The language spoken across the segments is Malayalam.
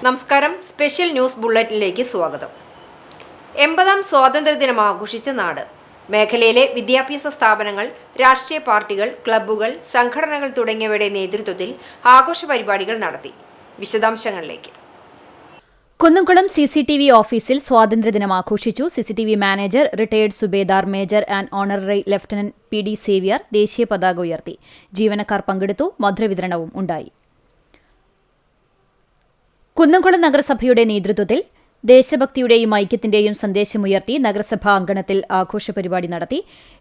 നമസ്കാരം. സ്പെഷ്യൽ ന്യൂസ് ബുള്ളറ്റിനിലേക്ക് സ്വാഗതം. 80ാം സ്വാതന്ത്ര്യദിനം ആഘോഷിച്ച നാട്. മേഖലയിലെ വിദ്യാഭ്യാസ സ്ഥാപനങ്ങൾ, രാഷ്ട്രീയ പാർട്ടികൾ, ക്ലബ്ബുകൾ, സംഘടനകൾ തുടങ്ങിയവയുടെ നേതൃത്വത്തിൽ ആഘോഷ പരിപാടികൾ നടത്തി. വിശദാംശങ്ങളിലേക്ക്. കുന്നംകുളം CCTV ഓഫീസിൽ സ്വാതന്ത്ര്യദിനം ആഘോഷിച്ചു. CCTV manager retired Subedar major and honorary lieutenant PD Xavier ദേശീയ പതാക ഉയർത്തി. ജീവനക്കാർ പങ്കെടുത്തു. മധുരവിതരണവും ഉണ്ടായി. കുന്നംകുളം നഗരസഭയുടെ നേതൃത്വത്തിൽ ദേശഭക്തിയുടെയും ഐക്യത്തിന്റെയും സന്ദേശമുയർത്തി നഗരസഭാ അങ്കണത്തിൽ ആഘോഷ പരിപാടി നടത്തി.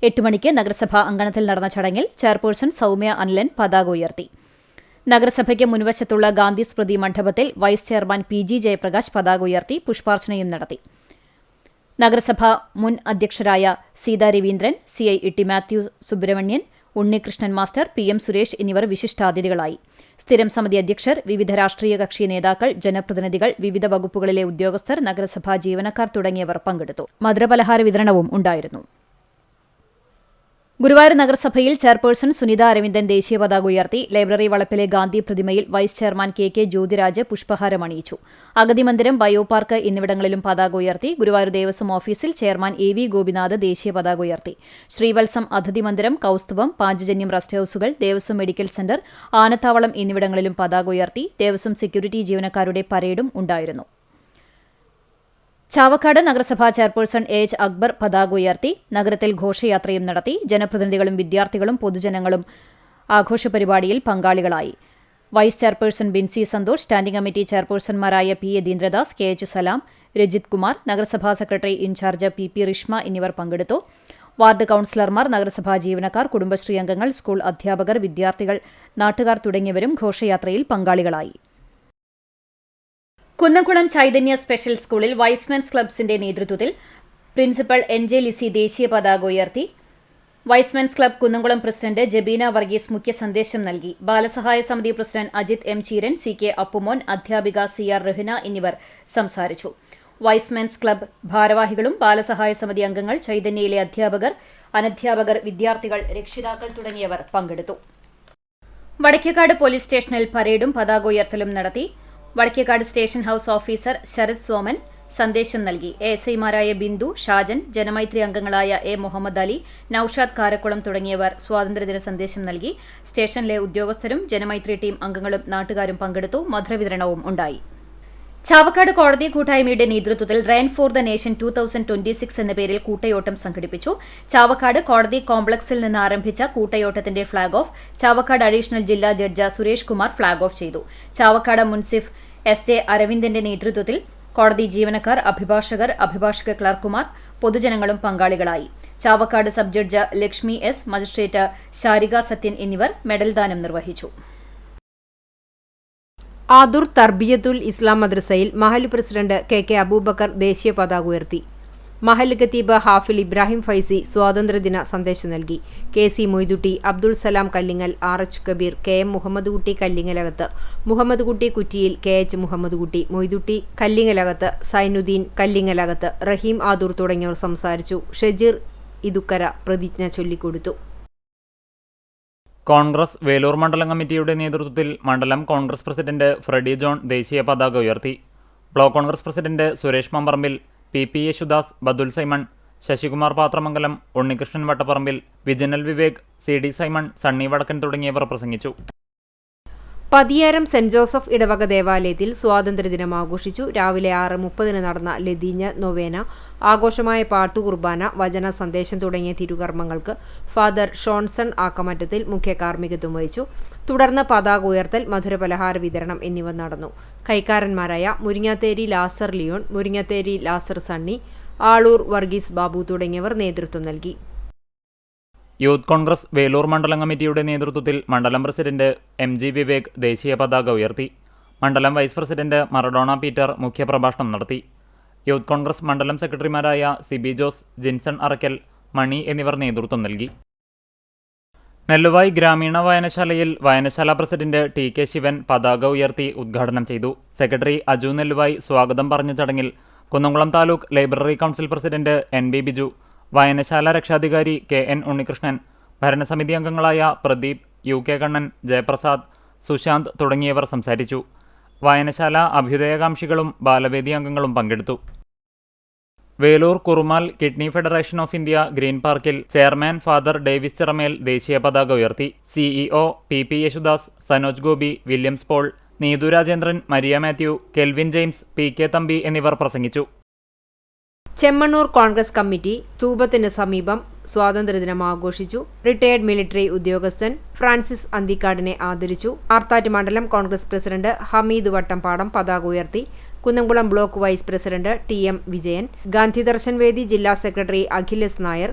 8 മണിക്ക് നഗരസഭാ അങ്കണത്തിൽ നടന്ന ചടങ്ങിൽ ചെയർപേഴ്സൺ സൗമ്യ അനിലൻ പതാക ഉയർത്തി. നഗരസഭയ്ക്ക് മുൻവശത്തുള്ള ഗാന്ധി സ്മൃതി മണ്ഡപത്തിൽ വൈസ് ചെയർമാൻ PG ജയപ്രകാശ് പതാക ഉയർത്തി പുഷ്പാർച്ചനയും നടത്തി. നഗരസഭ മുൻ അധ്യക്ഷരായ സീതാ രവീന്ദ്രൻ, CI ഇട്ടി മാത്യു സുബ്രഹ്മണ്യൻ, ഉണ്ണികൃഷ്ണൻ മാസ്റ്റർ, PM സുരേഷ് എന്നിവർ വിശിഷ്ടാതിഥികളായി. സ്ഥിരം സമിതി അധ്യക്ഷർ, വിവിധ രാഷ്ട്രീയ കക്ഷി നേതാക്കൾ, ജനപ്രതിനിധികൾ, വിവിധ വകുപ്പുകളിലെ ഉദ്യോഗസ്ഥർ, നഗരസഭാ ജീവനക്കാർ തുടങ്ങിയവർ പങ്കെടുത്തു. മധുരപലഹാര വിതരണവും ഉണ്ടായിരുന്നു. ഗുരുവായൂർ നഗരസഭയിൽ ചെയർപേഴ്സൺ സുനിത അരവിന്ദൻ ദേശീയ പതാക ഉയർത്തി. ലൈബ്രറി വളപ്പിലെ ഗാന്ധി പ്രതിമയിൽ വൈസ് ചെയർമാൻ KK ജ്യോതിരാജ് പുഷ്പഹാരം അണിയിച്ചു. അഗതി മന്ദിരം, ബയോ പാർക്ക് എന്നിവിടങ്ങളിലും പതാക ഉയർത്തി. ഗുരുവായൂർ ദേവസ്വം ഓഫീസിൽ ചെയർമാൻ AV ഗോപിനാഥ് ദേശീയ പതാക ഉയർത്തി. ശ്രീവത്സം അതിഥി മന്ദിരം, Kaustubham, Panchajanyam rest ഹൌസുകൾ, Devaswom medical centre, ആനത്താവളം എന്നിവിടങ്ങളിലും പതാക ഉയർത്തി. ദേവസ്വം സെക്യൂരിറ്റി ജീവനക്കാരുടെ പരേഡും ഉണ്ടായിരുന്നു. ചാവക്കാട് നഗരസഭാ ചെയർപേഴ്സൺ AH അക്ബർ പതാക ഉയർത്തി. നഗരത്തിൽ ഘോഷയാത്രയും നടത്തി. ജനപ്രതിനിധികളും വിദ്യാർത്ഥികളും പൊതുജനങ്ങളും ആഘോഷ പരിപാടിയിൽ പങ്കാളികളായി. Vice chairperson Binsi Santhosh, standing committee ചെയർപേഴ്സൺമാരായ PA ദീന്ദ്രദാസ്, KH സലാം, രജിത് കുമാർ, നഗരസഭാ സെക്രട്ടറി ഇൻചാർജ് PP റിഷ്മ എന്നിവർ പങ്കെടുത്തു. വാർഡ് കൌൺസിലർമാർ, നഗരസഭാ ജീവനക്കാർ, കുടുംബശ്രീ അംഗങ്ങൾ, സ്കൂൾ അധ്യാപകർ, വിദ്യാർത്ഥികൾ, നാട്ടുകാർ തുടങ്ങിയവരും ഘോഷയാത്രയിൽ പങ്കാളികളായി. കുന്നംകുളം ചൈതന്യ സ്പെഷ്യൽ സ്കൂളിൽ വൈസ്മെൻസ് ക്ലബ്സിന്റെ നേതൃത്വത്തിൽ പ്രിൻസിപ്പൽ NJ ലിസി ദേശീയ പതാക ഉയർത്തി. Y's Men's club Kunnamkulam president Jabeena Varghese മുഖ്യ സന്ദേശം നൽകി. ബാലസഹായ സമിതി president Ajith M Cheeran, CK Appumon, അധ്യാപിക CR റഹ്ന എന്നിവർ സംസാരിച്ചു. വൈസ്മെൻസ് ക്ലബ് ഭാരവാഹികളും ബാലസഹായ സമിതി അംഗങ്ങൾ, ചൈതന്യയിലെ അധ്യാപകർ, അനധ്യാപകർ, വിദ്യാർത്ഥികൾ, രക്ഷിതാക്കൾ തുടങ്ങിയവർ പങ്കെടുത്തു. വടക്കേക്കാട് പോലീസ് സ്റ്റേഷനിൽ പരേഡും പതാക ഉയർത്തലും നടത്തി. Vadakkekad station house officer Sarath Soman സന്ദേശം നൽകി. ASIമാരായ ബിന്ദു, ഷാജൻ, ജനമൈത്രി അംഗങ്ങളായ A മുഹമ്മദ് അലി, നൌഷാദ് കാരക്കുളം തുടങ്ങിയവർ സ്വാതന്ത്ര്യദിന സന്ദേശം നൽകി. സ്റ്റേഷനിലെ ഉദ്യോഗസ്ഥരും ജനമൈത്രി ടീം അംഗങ്ങളും നാട്ടുകാരും പങ്കെടുത്തു. മധുരവിതരണവും ഉണ്ടായി. ചാവക്കാട് കോടതി കൂട്ടായ്മയുടെ നേതൃത്വത്തിൽ റെയിൻ ഫോർ ദ നേഷൻ 2026 എന്ന പേരിൽ കൂട്ടയോട്ടം സംഘടിപ്പിച്ചു. ചാവക്കാട് കോടതി കോംപ്ലക്സിൽ നിന്ന് ആരംഭിച്ച കൂട്ടയോട്ടത്തിന്റെ ഫ്ളാഗ് ഓഫ് ചാവക്കാട് അഡീഷണൽ ജില്ലാ judge Suresh Kumar flag off ചെയ്തു. ചാവക്കാട് മുൻസിഫ് SJ അരവിന്ദന്റെ നേതൃത്വത്തിൽ കോടതി ജീവനക്കാർ, അഭിഭാഷകർ, അഭിഭാഷക ക്ലർക്കുമാർ, പൊതുജനങ്ങളും പങ്കാളികളായി. Chavakkad sub judge Lakshmi S, magistrate Sarika Sathyan എന്നിവർ മെഡൽ ദാനം നിർവഹിച്ചു. ആദുർ തർബിയത്തുൽ ഇസ്ലാം മദ്രസയിൽ മഹല്ല് പ്രസിഡന്റ് KK അബൂബക്കർ ദേശീയ പതാക ഉയർത്തി. മഹല്ല് ഖത്തീബ് ഹാഫിൽ ഇബ്രാഹിം ഫൈസി സ്വാതന്ത്ര്യദിന സന്ദേശം നൽകി. KC Moidutty, Abdul Salam Kallingal, RH Kabir, KM Muhammad കുട്ടി കല്ലിങ്ങലകത്ത്, മുഹമ്മദ് കുട്ടി കുറ്റിയിൽ, KH മുഹമ്മദ് കുട്ടി, മൊയ്തുട്ടി കല്ലിങ്ങലകത്ത്, സൈനുദ്ദീൻ കല്ലിങ്ങലകത്ത്, റഹീം ആദൂർ തുടങ്ങിയവർ സംസാരിച്ചു. ഷജീർ ഇതുക്കര പ്രതിജ്ഞ ചൊല്ലിക്കൊടുത്തു. കോൺഗ്രസ് വേലൂർ മണ്ഡലം കമ്മിറ്റിയുടെ നേതൃത്വത്തിൽ മണ്ഡലം കോൺഗ്രസ് പ്രസിഡന്റ് ഫ്രെഡി ജോൺ ദേശീയ പതാക ഉയർത്തി. Block Congress president Suresh Mambarambil, PP Yesudas, Badul Simon, Sasikumar Pathramangalam, Unnikrishnan Vattaparambil, Vijanal Vivek, CD Simon, Sunny Vadakkan തുടങ്ങിയവർ പ്രസംഗിച്ചു. പതിയാരം സെന്റ് ജോസഫ് ഇടവക ദേവാലയത്തിൽ സ്വാതന്ത്ര്യദിനം ആഘോഷിച്ചു. രാവിലെ 6:30 നടന്ന ലതീഞ്ഞ നൊവേന, ആഘോഷമായ പാട്ടുകുർബാന, വചന സന്ദേശം തുടങ്ങിയ തിരുകർമ്മങ്ങൾക്ക് ഫാദർ ഷോൺസൺ ആക്കമറ്റത്തിൽ മുഖ്യ കാർമ്മികത്വം വഹിച്ചു. തുടർന്ന് പതാക ഉയർത്തൽ, മധുരപലഹാര വിതരണം എന്നിവ നടന്നു. കൈക്കാരന്മാരായ മുരിങ്ങാത്തേരി ലാസർ ലിയോൺ, മുരിങ്ങാത്തേരി ലാസർ സണ്ണി, ആളൂർ വർഗീസ് ബാബു തുടങ്ങിയവർ നേതൃത്വം നൽകി. യൂത്ത് കോൺഗ്രസ് വേലൂർ മണ്ഡലം കമ്മിറ്റിയുടെ നേതൃത്വത്തിൽ മണ്ഡലം പ്രസിഡന്റ് MG വിവേക് ദേശീയ പതാക ഉയർത്തി. മണ്ഡലം വൈസ് പ്രസിഡന്റ് മറഡോണ പീറ്റർ മുഖ്യപ്രഭാഷണം നടത്തി. യൂത്ത് കോൺഗ്രസ് മണ്ഡലം സെക്രട്ടറിമാരായ CB ജോസ്, ജിൻസൺ അറക്കൽ, മണി എന്നിവർ നേതൃത്വം നൽകി. നെല്ലുവായ് ഗ്രാമീണ വായനശാലയിൽ വായനശാല പ്രസിഡന്റ് TK ശിവൻ പതാക ഉയർത്തി ഉദ്ഘാടനം ചെയ്തു. സെക്രട്ടറി അജു നെല്ലുവായ് സ്വാഗതം പറഞ്ഞ ചടങ്ങിൽ Kunnamkulam taluk library council president NB Biju, വായനശാല രക്ഷാധികാരി KN ഉണ്ണികൃഷ്ണൻ, ഭരണസമിതി അംഗങ്ങളായ പ്രദീപ്, UK കണ്ണൻ, ജയപ്രസാദ്, സുശാന്ത് തുടങ്ങിയവർ സംസാരിച്ചു. വായനശാല അഭ്യുദയകാംക്ഷികളും ബാലവേദി അംഗങ്ങളും പങ്കെടുത്തു. Velur Kurumal Kidney Federation of India Green പാർക്കിൽ ചെയർമാൻ ഫാദർ ഡേവിസ് ചിറമേൽ ദേശീയ പതാക ഉയർത്തി. CEO P Yesudas, Sanoj Gopi, Williams Paul, Neethu Rajendran, Maria Mathew, Kelvin James, PK Thampi എന്നിവർ പ്രസംഗിച്ചു. ചെമ്മണ്ണൂർ കോൺഗ്രസ് കമ്മിറ്റി തൂബത്തിന് സമീപം സ്വാതന്ത്ര്യദിനം ആഘോഷിച്ചു. റിട്ടയേർഡ് മിലിറ്ററി ഉദ്യോഗസ്ഥൻ ഫ്രാൻസിസ് അന്തിക്കാടിനെ ആദരിച്ചു. ആർത്താറ്റ് മണ്ഡലം കോൺഗ്രസ് പ്രസിഡന്റ് ഹമീദ് വട്ടംപാടം പതാക ഉയർത്തി. Kunnamkulam block vice president TM Vijayan, Gandhidarshan Vedi ജില്ലാ secretary Akhilesh Nair,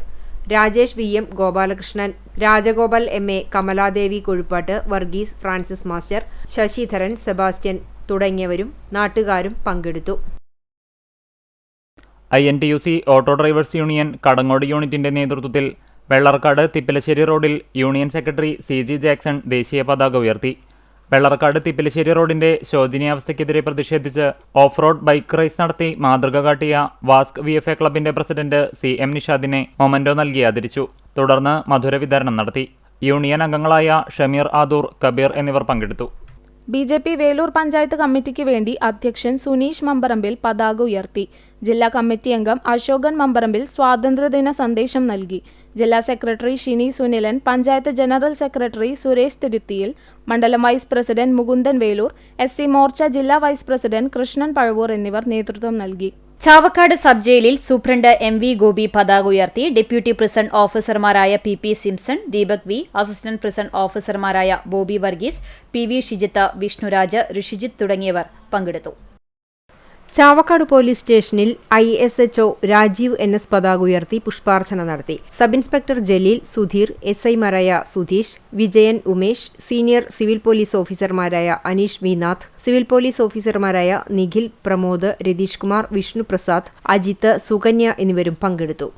Rajesh VM Gopalakrishnan, Rajagopal MA, Kamaladevi Kozhuppatt, Varghese Francis master, Sasidharan, Sebastian തുടങ്ങിയവരും നാട്ടുകാരും പങ്കെടുത്തു. INTUC auto drivers union Kadangode യൂണിറ്റിന്റെ നേതൃത്വത്തിൽ വെള്ളർക്കാട് തിപ്പലശ്ശേരി റോഡിൽ യൂണിയൻ സെക്രട്ടറി CG ജാക്സൺ ദേശീയ പതാക ഉയർത്തി. വെള്ളർക്കാട് തിപ്പലശ്ശേരി റോഡിന്റെ ശോചനീയാവസ്ഥയ്ക്കെതിരെ പ്രതിഷേധിച്ച് ഓഫ് റോഡ് ബൈക്ക് റേസ് നടത്തി മാതൃക കാട്ടിയ വാസ്ക് VFA ക്ലബിന്റെ പ്രസിഡന്റ് CM നിഷാദിനെ മൊമന്റോ നൽകി ആദരിച്ചു. തുടർന്ന് മധുര വിതരണം നടത്തി. യൂണിയൻ അംഗങ്ങളായ ഷമീർ ആദൂർ, കബീർ എന്നിവർ പങ്കെടുത്തു. BJP വേലൂർ പഞ്ചായത്ത് കമ്മിറ്റിക്ക് വേണ്ടി അധ്യക്ഷൻ സുനീഷ് മമ്പറമ്പിൽ പതാക ഉയർത്തി. ജില്ലാ കമ്മിറ്റി അംഗം അശോകൻ മമ്പറമ്പിൽ സ്വാതന്ത്ര്യദിന സന്ദേശം നൽകി. ജില്ലാ secretary Shini Sunilan, panchayat general secretary Suresh തിരുത്തിയിൽ, മണ്ഡലം vice president Mukundan Velur, SC Morcha ജില്ലാ വൈസ് പ്രസിഡന്റ് കൃഷ്ണൻ പഴവൂർ എന്നിവർ നേതൃത്വം നൽകി. ചാവക്കാട് സബ് ജയിലിൽ സൂപ്രണ്ട് MV ഗോപി പതാക ഉയർത്തി. ഡെപ്യൂട്ടി പ്രിസൺ ഓഫീസർമാരായ PP Simson, Deepak V, assistant prison ഓഫീസർമാരായ ബോബി വർഗീസ്, PV ഷിജിത്ത്, വിഷ്ണുരാജ്, ഋഷിജിത്ത് തുടങ്ങിയവർ പങ്കെടുത്തു. ചാവക്കാട് പോലീസ് സ്റ്റേഷനിൽ ISHO രാജീവ് NS പതാക ഉയർത്തി പുഷ്പാർച്ചന നടത്തി. Sub inspector Jaleel, Sudheer, SI മാരായ Sudheesh, Vijayan, Umesh, senior civil police ഓഫീസർമാരായ Aneesh V Nath, civil police ഓഫീസർമാരായ നിഖിൽ, പ്രമോദ്, രതീഷ് കുമാർ, വിഷ്ണു പ്രസാദ്, അജിത്ത്, സുകന്യ എന്നിവരും പങ്കെടുത്തു.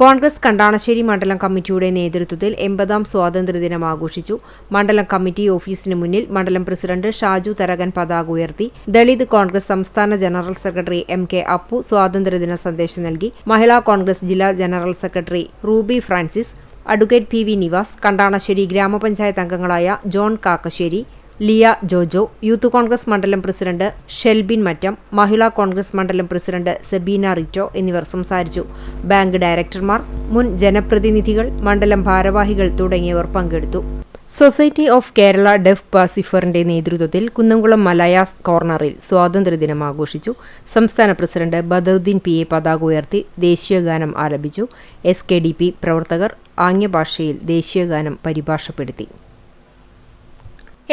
കോൺഗ്രസ് കണ്ടാണശ്ശേരി മണ്ഡലം കമ്മിറ്റിയുടെ നേതൃത്വത്തിൽ 80ാം സ്വാതന്ത്ര്യദിനം ആഘോഷിച്ചു. മണ്ഡലം കമ്മിറ്റി ഓഫീസിന് മുന്നിൽ മണ്ഡലം പ്രസിഡന്റ് ഷാജു തരകൻ പതാക ഉയർത്തി. ദളിത് കോൺഗ്രസ് സംസ്ഥാന ജനറൽ സെക്രട്ടറി MK അപ്പു സ്വാതന്ത്ര്യദിന സന്ദേശം നൽകി. മഹിളാ കോൺഗ്രസ് ജില്ലാ general secretary Ruby Francis, advocate PV Nivas, Kandanassery ഗ്രാമപഞ്ചായത്ത് അംഗങ്ങളായ ജോൺ കാക്കശ്ശേരി, ലിയ ജോജോ, യൂത്ത് കോൺഗ്രസ് മണ്ഡലം പ്രസിഡന്റ് ഷെൽബിൻ മറ്റം, മഹിളാ കോൺഗ്രസ് മണ്ഡലം പ്രസിഡന്റ് സെബീന റിറ്റോ എന്നിവർ സംസാരിച്ചു. ബാങ്ക് ഡയറക്ടർമാർ, മുൻ ജനപ്രതിനിധികൾ, മണ്ഡലം ഭാരവാഹികൾ തുടങ്ങിയവർ പങ്കെടുത്തു. സൊസൈറ്റി ഓഫ് കേരള ഡെഫ് പാസിഫറിന്റെ നേതൃത്വത്തിൽ കുന്നംകുളം മലയാസ് കോർണറിൽ സ്വാതന്ത്ര്യദിനം ആഘോഷിച്ചു. സംസ്ഥാന പ്രസിഡന്റ് ബദറുദ്ദീൻ PA പതാക ഉയർത്തി ദേശീയഗാനം ആലപിച്ചു. SKDP പ്രവർത്തകർ ആംഗ്യഭാഷയിൽ ദേശീയഗാനം പരിഭാഷപ്പെടുത്തി.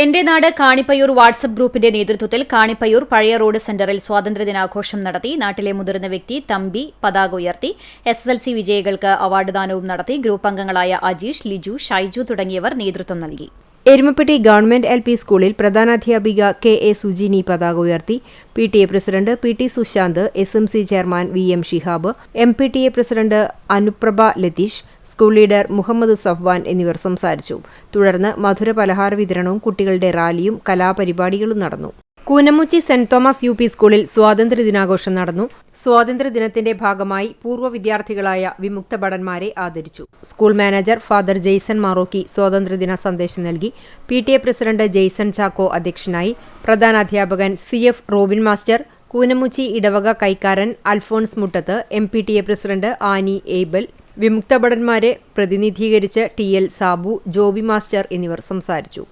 എന്റെ നാട് കാണിപ്പയ്യൂർ വാട്സ്ആപ്പ് ഗ്രൂപ്പിന്റെ നേതൃത്വത്തിൽ കാണിപ്പയ്യൂർ പഴയ റോഡ് സെന്ററിൽ സ്വാതന്ത്ര്യദിനാഘോഷം നടത്തി. നാട്ടിലെ മുതിർന്ന വ്യക്തി തമ്പി പതാക ഉയർത്തി. SSLC വിജയികൾക്ക് അവാർഡ് ദാനവും നടത്തി. ഗ്രൂപ്പ് അംഗങ്ങളായ അജീഷ്, ലിജു, ഷൈജു തുടങ്ങിയവർ നേതൃത്വം നൽകി. എരുമപ്പെട്ടി ഗവൺമെന്റ് LP സ്കൂളിൽ പ്രധാനാധ്യാപിക KA സുജിനി പതാക ഉയർത്തി. PTA president PT Sushanth, SMC chairman VM Shihab, MPTA president Anuprabha Latheesh, school leader Muhammad Safwan എന്നിവർ സംസാരിച്ചു. തുടർന്ന് മധുര പലഹാര വിതരണവും കുട്ടികളുടെ റാലിയും കലാപരിപാടികളും നടന്നു. കൂനമുച്ചി സെന്റ് തോമസ് UP സ്കൂളിൽ സ്വാതന്ത്ര്യദിനാഘോഷം നടന്നു. സ്വാതന്ത്ര്യദിനത്തിന്റെ ഭാഗമായി പൂർവ്വ വിദ്യാർത്ഥികളായ വിമുക്ത ഭടന്മാരെ ആദരിച്ചു. School manager father Jaison Marokki സ്വാതന്ത്ര്യദിന സന്ദേശം നൽകി. PTA പ്രസിഡന്റ് ജെയ്സൺ ചാക്കോ അധ്യക്ഷനായി. പ്രധാനാധ്യാപകൻ CF റോബിൻ മാസ്റ്റർ, കൂനമുച്ചി ഇടവക കൈക്കാരൻ അൽഫോൺസ് മുട്ടത്ത്, MPTA പ്രസിഡന്റ് ആനി ഏബൽ, വിമുക്ത ഭടന്മാരെ പ്രതിനിധീകരിച്ച് TL സാബു, ജോബി മാസ്റ്റർ എന്നിവർ സംസാരിച്ചു.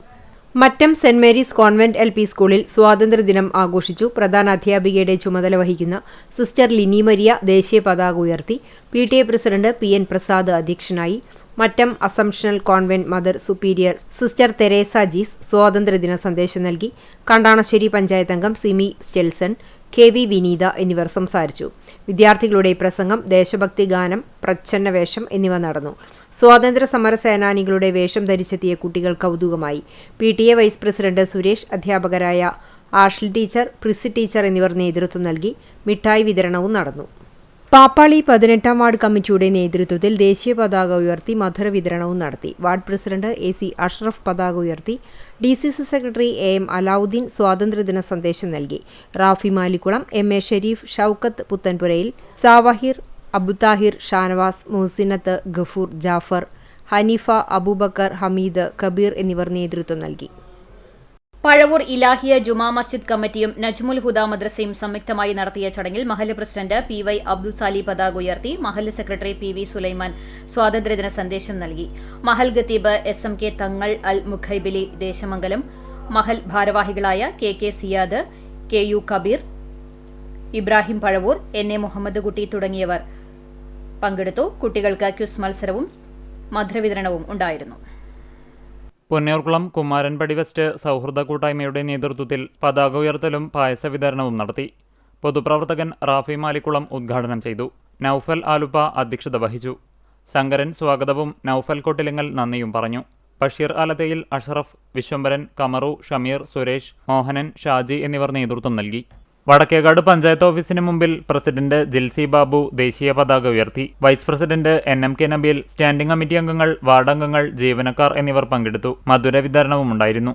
Mattam Saint Mary's Convent LP സ്കൂളിൽ സ്വാതന്ത്ര്യദിനം ആഘോഷിച്ചു. പ്രധാന അധ്യാപികയുടെ ചുമതല വഹിക്കുന്ന സിസ്റ്റർ ലിനി മരിയ ദേശീയ പതാക ഉയർത്തി. PTA പ്രസിഡന്റ് PN പ്രസാദ് അധ്യക്ഷനായി. മറ്റം അസംഷണൽ convent mother superior sister Theresa Jees സ്വാതന്ത്ര്യദിന സന്ദേശം നൽകി. കണ്ടാണശ്ശേരി പഞ്ചായത്ത് അംഗം സിമി സ്റ്റെൽസൺ, KV വിനീത എന്നിവർ സംസാരിച്ചു. വിദ്യാർത്ഥികളുടെ പ്രസംഗം, ദേശഭക്തി ഗാനം, പ്രച്ഛന്നവേഷം എന്നിവ നടന്നു. സ്വാതന്ത്ര്യ സമര സേനാനികളുടെ വേഷം ധരിച്ചെത്തിയ കുട്ടികൾ കൗതുകമായി. PTA വൈസ് പ്രസിഡന്റ് സുരേഷ്, അധ്യാപകരായ ആഷ്ലി ടീച്ചർ, പ്രിസി ടീച്ചർ എന്നിവർ നേതൃത്വം നൽകി. മിഠായി വിതരണവും നടന്നു. പാപ്പാളി 18ാം വാർഡ് കമ്മിറ്റിയുടെ നേതൃത്വത്തിൽ ദേശീയ പതാക ഉയർത്തി മധുര വിതരണവും നടത്തി. വാർഡ് പ്രസിഡന്റ് AC അഷ്റഫ് പതാക ഉയർത്തി. DCC സെക്രട്ടറി AM അലാവുദ്ദീൻ സ്വാതന്ത്ര്യദിന സന്ദേശം നൽകി. റാഫി മാലിക്കുളം, MA ഷെരീഫ്, ഷൌക്കത്ത് പുത്തൻപുരയിൽ, സാവാഹിർ, അബുതാഹിർ, ഷാനവാസ്, മുഹസിനത്ത്, ഗഫൂർ, ജാഫർ, ഹനീഫ, അബൂബക്കർ, ഹമീദ്, കബീർ എന്നിവർ നേതൃത്വം നൽകി. പഴവൂർ ഇലാഹിയ ജുമാ മസ്ജിദ് കമ്മിറ്റിയും നജ്മുൽ ഹുദ മദ്രസയും സംയുക്തമായി നടത്തിയ ചടങ്ങിൽ മഹല്ല് പ്രസിഡന്റ് PY അബ്ദുസാലി പതാക ഉയർത്തി. മഹല്ല് സെക്രട്ടറി PV സുലൈമാൻ സ്വാതന്ത്ര്യദിന സന്ദേശം നൽകി. മഹൽ ഖത്തീബ് SMK തങ്ങൾ അൽ മുഖൈബിലി ദേശമംഗലം, മഹൽ ഭാരവാഹികളായ KK Siyad, KU Kabir, Ibrahim Pazhavur, NA Muhammad കുട്ടി തുടങ്ങിയവർ പങ്കെടുത്തു. കുട്ടികൾക്ക് ക്വിസ് മത്സരവും മധുരവിതരണവും ഉണ്ടായിരുന്നു. പൊന്നേർകുളം കുമാരൻപടി വെസ്റ്റ് സൗഹൃദ കൂട്ടായ്മയുടെ നേതൃത്വത്തിൽ പതാക ഉയർത്തലും പായസ വിതരണവും നടത്തി. പൊതുപ്രവർത്തകൻ റാഫി മാലിക്കുളം ഉദ്ഘാടനം ചെയ്തു. നൌഫൽ ആലുപ്പ അധ്യക്ഷത വഹിച്ചു. ശങ്കരൻ സ്വാഗതവും നൌഫൽ കൊട്ടിലിങ്ങൽ നന്ദിയും പറഞ്ഞു. ബഷീർ ആലത്തയിൽ, അഷ്റഫ്, വിശ്വംഭരൻ, കമറു, ഷമീർ, സുരേഷ്, മോഹനൻ, ഷാജി എന്നിവർ നേതൃത്വം നൽകി. വടക്കേകാട് പഞ്ചായത്ത് ഓഫീസിന് മുമ്പിൽ പ്രസിഡന്റ് ജിൽസി ബാബു ദേശീയ പതാക ഉയർത്തി. Vice president NMK Nabeel, standing committee അംഗങ്ങൾ, വാർഡ് അംഗങ്ങൾ, ജീവനക്കാർ എന്നിവർ പങ്കെടുത്തു. മധുര വിതരണവും ഉണ്ടായിരുന്നു.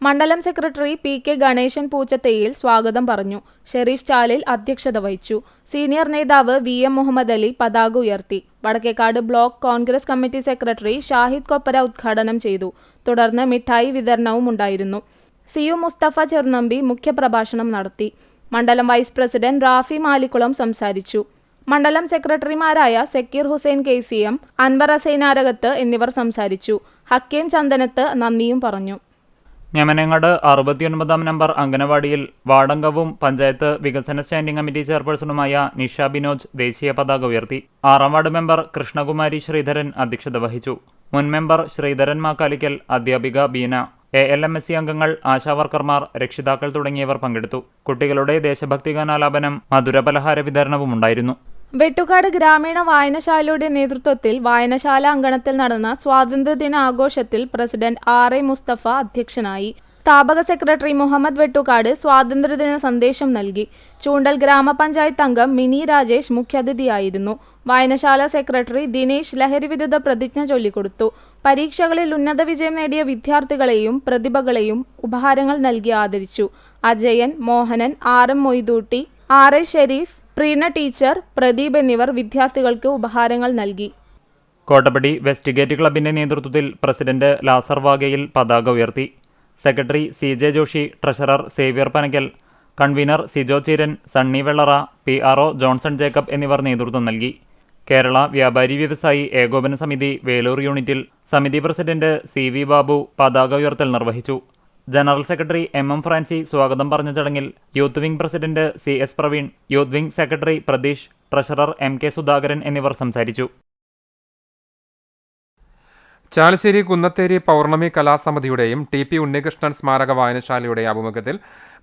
മണ്ഡലം സെക്രട്ടറി PK ഗണേശൻ പൂച്ചത്തയിൽ സ്വാഗതം പറഞ്ഞു. ഷെരീഫ് ചാലിൽ അധ്യക്ഷത വഹിച്ചു. സീനിയർ നേതാവ് VM മുഹമ്മദ് അലി പതാക ഉയർത്തി. Vadakkekad block Congress committee secretary Shahid Koppara ഉദ്ഘാടനം ചെയ്തു. തുടർന്ന് മിഠായി വിതരണവും ഉണ്ടായിരുന്നു. CU മുസ്തഫ ചെറുനമ്പി മുഖ്യപ്രഭാഷണം നടത്തി. മണ്ഡലം വൈസ് പ്രസിഡന്റ് റാഫി മാലിക്കുളം സംസാരിച്ചു. മണ്ഡലം സെക്രട്ടറിമാരായ സക്കീർ ഹുസൈൻ KCM, അൻവർ ഹസൈനാരകത്ത് എന്നിവർ സംസാരിച്ചു. ഹക്കീം ചന്ദനത്ത് നന്ദിയും പറഞ്ഞു. ഞമനങ്ങാട് 69-ാം നമ്പർ അംഗനവാടിയിൽ വാർഡംഗവും പഞ്ചായത്ത് വികസന സ്റ്റാൻഡിംഗ് കമ്മിറ്റി ചെയർപേഴ്സണുമായ നിഷ ബിനോജ് ദേശീയ പതാക ഉയർത്തി. 6ാം വാർഡ് മെമ്പർ കൃഷ്ണകുമാരി ശ്രീധരൻ അധ്യക്ഷത വഹിച്ചു. മുൻ മെമ്പർ ശ്രീധരൻ മാക്കാലിക്കൽ, അധ്യാപിക ബീന, ALMSC അംഗങ്ങൾ, ആശാവർക്കർമാർ, രക്ഷിതാക്കൾ തുടങ്ങിയവർ പങ്കെടുത്തു. കുട്ടികളുടെ ദേശഭക്തിഗാനാലാപനം, മധുരപലഹാര വിതരണവും ഉണ്ടായിരുന്നു. വെട്ടുകാട് ഗ്രാമീണ വായനശാലയുടെ നേതൃത്വത്തിൽ വായനശാല അങ്കണത്തിൽ നടന്ന സ്വാതന്ത്ര്യദിന ആഘോഷത്തിൽ പ്രസിഡന്റ് RA മുസ്തഫ അധ്യക്ഷനായി. സ്ഥാപക സെക്രട്ടറി മുഹമ്മദ് വെട്ടുകാട് സ്വാതന്ത്ര്യദിന സന്ദേശം നൽകി. ചൂണ്ടൽ ഗ്രാമപഞ്ചായത്ത് അംഗം മിനി രാജേഷ് മുഖ്യാതിഥിയായിരുന്നു. വായനശാല സെക്രട്ടറി ദിനേശ് ലഹരിവിരുദ്ധ പ്രതിജ്ഞ ചൊല്ലിക്കൊടുത്തു. പരീക്ഷകളിൽ ഉന്നത വിജയം നേടിയ വിദ്യാർത്ഥികളെയും പ്രതിഭകളെയും ഉപഹാരങ്ങൾ നൽകി ആദരിച്ചു. Ajayan, Mohanan, RM Moidootty, RA Shareef, Preena teacher, Pradeep എന്നിവർ വിദ്യാർത്ഥികൾക്ക് ഉപഹാരങ്ങൾ നൽകി. കോട്ടപ്പടി വെസ്റ്റ് ഗേറ്റ് ക്ലബിന്റെ നേതൃത്വത്തിൽ പ്രസിഡന്റ് ലാസർ വാഗയിൽ പതാക ഉയർത്തി. Secretary CJ Joshi, treasurer Xavier Panakkal, convener Sijo Cheeran, Sunny Vellara, PRO Johnson Jacob എന്നിവർ നേതൃത്വം നൽകി. കേരള വ്യാപാരി വ്യവസായി ഏകോപന സമിതി വേലൂർ യൂണിറ്റിൽ സമിതി പ്രസിഡന്റ് CV ബാബു പതാക ഉയർത്തൽ നിർവഹിച്ചു. ജനറൽ സെക്രട്ടറി MM ഫ്രാൻസി സ്വാഗതം പറഞ്ഞ ചടങ്ങിൽ youth wing president CS Praveen, youth wing secretary Pratheesh, treasurer MK Sudhakaran എന്നിവർ സംസാരിച്ചു. ചാലശ്ശേരി കുന്നത്തേരി പൗർണമി കലാസമിതിയുടെയും TP ഉണ്ണികൃഷ്ണൻ സ്മാരക വായനശാലയുടെയും ആഭിമുഖ്യത്തിൽ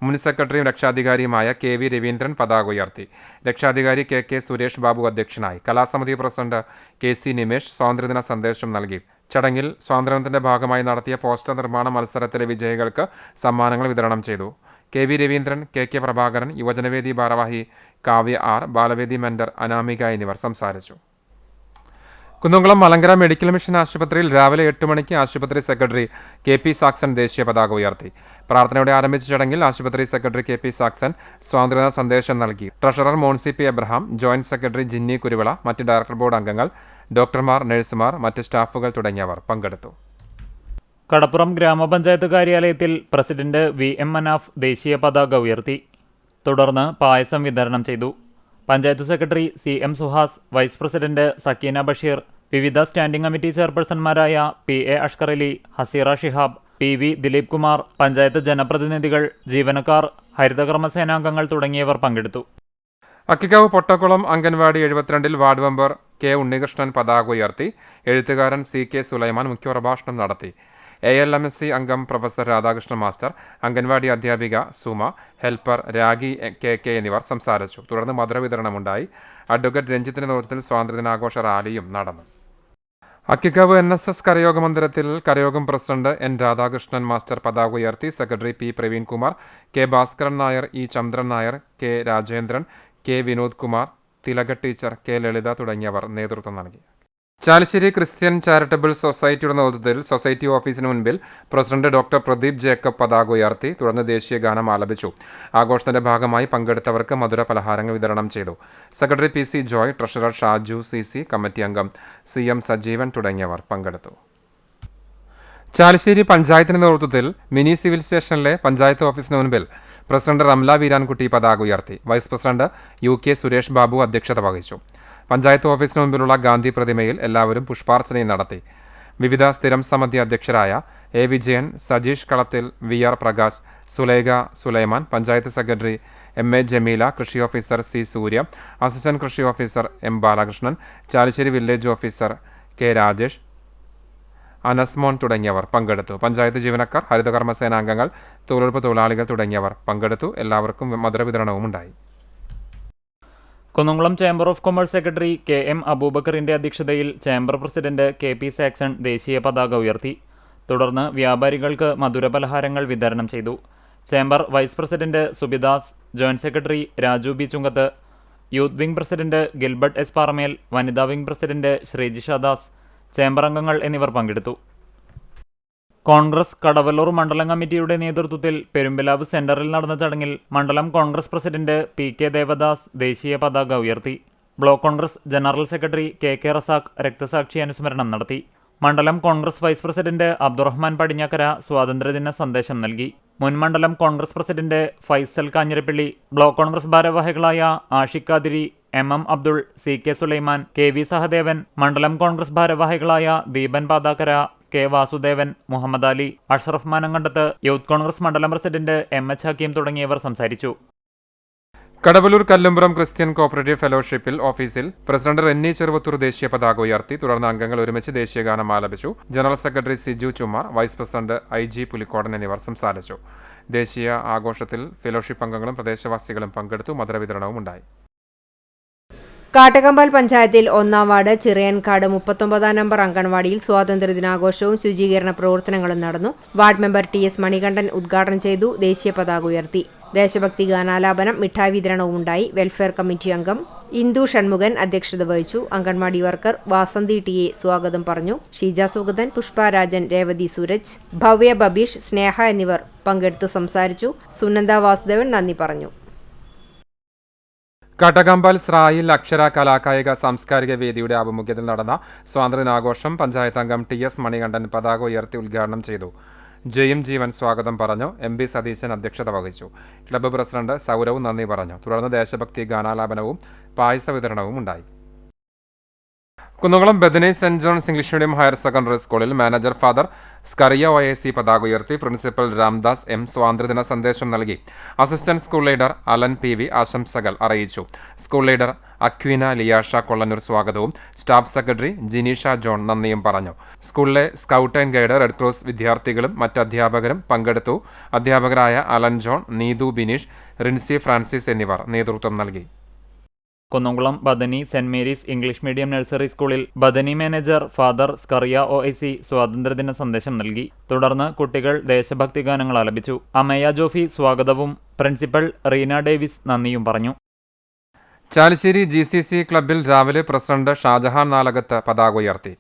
മുൻ സെക്രട്ടറിയും രക്ഷാധികാരിയുമായ KV രവീന്ദ്രൻ പതാക ഉയർത്തി. രക്ഷാധികാരി KK സുരേഷ് ബാബു അധ്യക്ഷനായി. കലാസമിതി പ്രസിഡന്റ് KC നിമേഷ് സ്വാതന്ത്ര്യദിന സന്ദേശം നൽകി. ചടങ്ങിൽ സ്വാതന്ത്ര്യദിനത്തിന്റെ ഭാഗമായി നടത്തിയ പോസ്റ്റർ നിർമ്മാണ മത്സരത്തിലെ വിജയികൾക്ക് സമ്മാനങ്ങൾ വിതരണം ചെയ്തു. KV രവീന്ദ്രൻ, KK പ്രഭാകരൻ, യുവജനവേദി ഭാരവാഹി കാവ്യ R, ബാലവേദി മെന്റർ അനാമിക എന്നിവർ സംസാരിച്ചു. കുന്നംകുളം മലങ്കര മെഡിക്കൽ മിഷൻ ആശുപത്രിയിൽ രാവിലെ 8 മണിക്ക് ആശുപത്രി സെക്രട്ടറി KP സാക്സൺ ദേശീയ പതാക ഉയർത്തി. പ്രാർത്ഥനയോടെ ആരംഭിച്ച ചടങ്ങിൽ ആശുപത്രി സെക്രട്ടറി KP സാക്സൺ സ്വാതന്ത്ര്യദിന സന്ദേശം നൽകി. Treasurer Monsi P Abraham, joint secretary Jinni Kuruvila, മറ്റ് ഡയറക്ടർ ബോർഡ് അംഗങ്ങൾ, ഡോക്ടർമാർ, നഴ്സുമാർ, മറ്റ് സ്റ്റാഫുകൾ തുടങ്ങിയവർ പങ്കെടുത്തു. കടപ്പുറം ഗ്രാമപഞ്ചായത്ത് കാര്യാലയത്തിൽ പ്രസിഡന്റ് VM മനാഫ് ദേശീയ പതാക ഉയർത്തി. തുടർന്ന് പായസം വിതരണം ചെയ്തു. Panchayat secretary CM Suhas, vice president Sakeena Basheer, വിവിധ സ്റ്റാൻഡിംഗ് കമ്മിറ്റി ചെയർപേഴ്സൺമാരായ PA അഷ്കർ അലി, ഹസീറ ഷിഹാബ്, PV ദിലീപ് കുമാർ, പഞ്ചായത്ത് ജനപ്രതിനിധികൾ, ജീവനക്കാർ, ഹരിതകർമ്മസേനാംഗങ്ങൾ തുടങ്ങിയവർ പങ്കെടുത്തു. അക്കിക്കാവ് പൊട്ടക്കുളം അംഗൻവാടി 72-ൽ വാർഡ് മെമ്പർ K ഉണ്ണികൃഷ്ണൻ പതാക ഉയർത്തി. എഴുത്തുകാരൻ CK സുലൈമാൻ മുഖ്യപ്രഭാഷണം നടത്തി. ALMSC അംഗം പ്രൊഫസർ രാധാകൃഷ്ണൻ മാസ്റ്റർ, അംഗൻവാടി അധ്യാപിക സുമ, ഹെൽപ്പർ രാഗി KK എന്നിവർ സംസാരിച്ചു. തുടർന്ന് മധുരവിതരണമുണ്ടായി. അഡ്വക്കേറ്റ് രഞ്ജിത്തിന്റെ നേതൃത്വത്തിൽ സ്വാതന്ത്ര്യദിനാഘോഷ റാലിയും നടന്നു. അക്കിക്കാവ് NSS കരയോഗ മന്ദിരത്തിൽ കരയോഗം പ്രസിഡന്റ് N രാധാകൃഷ്ണൻ മാസ്റ്റർ പതാക ഉയർത്തി. Secretary P Praveen Kumar, K Bhaskaran Nair, E Chandran Nair, K Rajendran, K Vinod Kumar, Thilaka teacher, K Lalitha തുടങ്ങിയവർ നേതൃത്വം നൽകി. ചാലശ്ശേരി ക്രിസ്ത്യൻ ചാരിറ്റബിൾ സൊസൈറ്റിയുടെ നേതൃത്വത്തിൽ സൊസൈറ്റി ഓഫീസിന് മുൻപിൽ പ്രസിഡന്റ് ഡോക്ടർ പ്രദീപ് ജേക്കബ് പതാക ഉയർത്തി. തുടർന്ന് ദേശീയ ഗാനം ആലപിച്ചു. ആഘോഷത്തിന്റെ ഭാഗമായി പങ്കെടുത്തവർക്ക് മധുര പലഹാരങ്ങൾ വിതരണം ചെയ്തു. Secretary PC Joy, treasurer Shaju CC, committee അംഗം CM സജീവൻ തുടങ്ങിയവർ പങ്കെടുത്തു. ചാലിശ്ശേരി പഞ്ചായത്തിന്റെ നേതൃത്വത്തിൽ മിനി സിവിൽ സ്റ്റേഷനിലെ പഞ്ചായത്ത് ഓഫീസിന് മുൻപിൽ പ്രസിഡന്റ് റംല വീരാൻകുട്ടി പതാക ഉയർത്തി. Vice president UK Suresh Babu അധ്യക്ഷത വഹിച്ചു. പഞ്ചായത്ത് ഓഫീസിന് മുൻപിലുള്ള ഗാന്ധി പ്രതിമയിൽ എല്ലാവരും പുഷ്പാർച്ചനയും നടത്തി. വിവിധ സ്ഥിരം സമിതി അധ്യക്ഷരായ A. Vijayan, Sajeesh Kalathil, VR Prakash, Sulaikha Sulaiman, panchayat secretary MA Jameela, കൃഷി ഓഫീസർ C. സൂര്യ, അസിസ്റ്റന്റ് കൃഷി officer M. Balakrishnan, Chalissery village officer K. Rajesh, Anasmon തുടങ്ങിയവർ പങ്കെടുത്തു. പഞ്ചായത്ത് ജീവനക്കാർ, ഹരിതകർമ്മസേന അംഗങ്ങൾ, തൊഴിലുറപ്പ് തൊഴിലാളികൾ തുടങ്ങിയവർ പങ്കെടുത്തു. എല്ലാവർക്കും മധുരവിതരണവും ഉണ്ടായി. Kunnamkulam chamber of commerce secretary KM അബൂബക്കറിന്റെ അധ്യക്ഷതയിൽ ചേംബർ പ്രസിഡന്റ് KP സാക്സൺ ദേശീയ പതാക ഉയർത്തി. തുടർന്ന് വ്യാപാരികൾക്ക് മധുരപലഹാരങ്ങൾ വിതരണം ചെയ്തു. Chamber vice president Subidas, joint secretary Raju B. Chungath, youth wing president Gilbert S. Paramel, വനിതാ wing president Sreejisha Das, chamber അംഗങ്ങൾ എന്നിവർ പങ്കെടുത്തു. കോൺഗ്രസ് കടവല്ലൂർ മണ്ഡലം കമ്മിറ്റിയുടെ നേതൃത്വത്തിൽ പെരുമ്പിലാവ് സെന്ററിൽ നടന്ന ചടങ്ങിൽ മണ്ഡലം കോൺഗ്രസ് പ്രസിഡന്റ് PK ദേവദാസ് ദേശീയ പതാക ഉയർത്തി. Block Congress general secretary KK Razak രക്തസാക്ഷി അനുസ്മരണം നടത്തി. മണ്ഡലം കോൺഗ്രസ് വൈസ് പ്രസിഡന്റ് അബ്ദുറഹ്മാൻ പടിഞ്ഞാക്കര സ്വാതന്ത്ര്യദിന സന്ദേശം നൽകി. മുൻ മണ്ഡലം കോൺഗ്രസ് പ്രസിഡന്റ് ഫൈസൽ കാഞ്ഞിരപ്പള്ളി, ബ്ലോക്ക് കോൺഗ്രസ് ഭാരവാഹികളായ Ashiq Qadiri, MM Abdul, CK Sulaiman, KV Sahadevan, മണ്ഡലം കോൺഗ്രസ് ഭാരവാഹികളായ ദീപൻ പാതാക്കര, K. വാസുദേവൻ, മുഹമ്മദ് അലി, അഷ്റഫ് മാനങ്കണ്ടത്ത്, യൂത്ത് കോൺഗ്രസ് മണ്ഡലം പ്രസിഡന്റ് MH ഹക്കീം തുടങ്ങിയവർ സംസാരിച്ചു. കടവല്ലൂർ കല്ലുംപുറം ക്രിസ്ത്യൻ കോപ്പറേറ്റീവ് ഫെലോഷിപ്പിൽ ഓഫീസിൽ പ്രസിഡന്റ് റെന്നി ചെറുവത്തൂർ ദേശീയ പതാക ഉയർത്തി. തുടർന്ന് അംഗങ്ങൾ ഒരുമിച്ച് ദേശീയഗാനം ആലപിച്ചു. General secretary Siju Chumar, vice president IG Pulikkodan എന്നിവർ സംസാരിച്ചു. ദേശീയ ആഘോഷത്തിൽ ഫെലോഷിപ്പ് അംഗങ്ങളും പ്രദേശവാസികളും പങ്കെടുത്തു. മധുരവിതരണവും ഉണ്ടായി. കാട്ടകമ്പാൽ പഞ്ചായത്തിൽ 1-ാം വാർഡ് ചിറയൻകാട് 39-ാം നമ്പർ അംഗൻവാടിയിൽ സ്വാതന്ത്ര്യദിനാഘോഷവും ശുചീകരണ പ്രവർത്തനങ്ങളും നടന്നു. വാർഡ് മെമ്പർ TS മണികണ്ഠൻ ഉദ്ഘാടനം ചെയ്തു. ദേശീയ പതാക ഉയർത്തി. ദേശഭക്തി ഗാനാലാപനം, മിഠായി വിതരണവും ഉണ്ടായി. വെൽഫെയർ കമ്മിറ്റി അംഗം ഇന്ദു ഷൺമുഖൻ അധ്യക്ഷത വഹിച്ചു. അംഗൻവാടി വർക്കർ വാസന്തി TA സ്വാഗതം പറഞ്ഞു. ഷീജ സുഗതൻ, പുഷ്പരാജൻ, രേവതി സൂരജ്, ഭവ്യ ബബീഷ്, സ്നേഹ എന്നിവർ പങ്കെടുത്ത് സംസാരിച്ചു. സുനന്ദ വാസുദേവൻ നന്ദി പറഞ്ഞു. കാട്ടകമ്പാൽ സ്രായിൽ അക്ഷര കലാകായിക സാംസ്കാരിക വേദിയുടെ ആഭിമുഖ്യത്തിൽ നടന്ന സ്വാതന്ത്ര്യദിനാഘോഷം പഞ്ചായത്ത് അംഗം TS മണികണ്ഠൻ പതാക ഉയർത്തി ഉദ്ഘാടനം ചെയ്തു. ജയും ജീവൻ സ്വാഗതം പറഞ്ഞു. MB സതീശൻ അധ്യക്ഷത വഹിച്ചു. ക്ലബ്ബ് പ്രസിഡന്റ് സൗരവ് നന്ദി പറഞ്ഞു. തുടർന്ന് ദേശഭക്തി ഗാനാലാപനവും പായസ വിതരണവും ഉണ്ടായി. Kunnamkulam Bethany saint John's English medium higher secondary സ്കൂളിൽ മാനേജർ ഫാദർ സ്കറിയ OAC പതാക ഉയർത്തി. പ്രിൻസിപ്പൽ രാംദാസ് M സ്വാതന്ത്ര്യദിന സന്ദേശം നൽകി. Assistant school leader Alan PV ആശംസകൾ അറിയിച്ചു. School leader Aquina Liyasha Kollannur സ്വാഗതവും സ്റ്റാഫ് സെക്രട്ടറി ജിനീഷ ജോൺ നന്ദിയും പറഞ്ഞു. സ്കൂളിലെ scout and guide, red cross വിദ്യാർത്ഥികളും മറ്റ് അധ്യാപകരും പങ്കെടുത്തു. അധ്യാപകരായ Alan John, Neethu Bineesh, Rincy Francis എന്നിവർ നേതൃത്വം നൽകി. Kunnamkulam Bethany saint Mary's English medium nursery സ്കൂളിൽ Bethany manager father Skaria OAC സ്വാതന്ത്ര്യദിന സന്ദേശം നൽകി. തുടർന്ന് കുട്ടികൾ ദേശഭക്തി ഗാനങ്ങൾ ആലപിച്ചു. അമയ ജോഫി സ്വാഗതവും പ്രിൻസിപ്പൽ റീന ഡേവിസ് നന്ദിയും പറഞ്ഞു. ചാലിശ്ശേരി GCC ക്ലബ്ബിൽ രാവിലെ പ്രസിഡന്റ് ഷാജഹാൻ നാലകത്ത് പതാക ഉയർത്തി.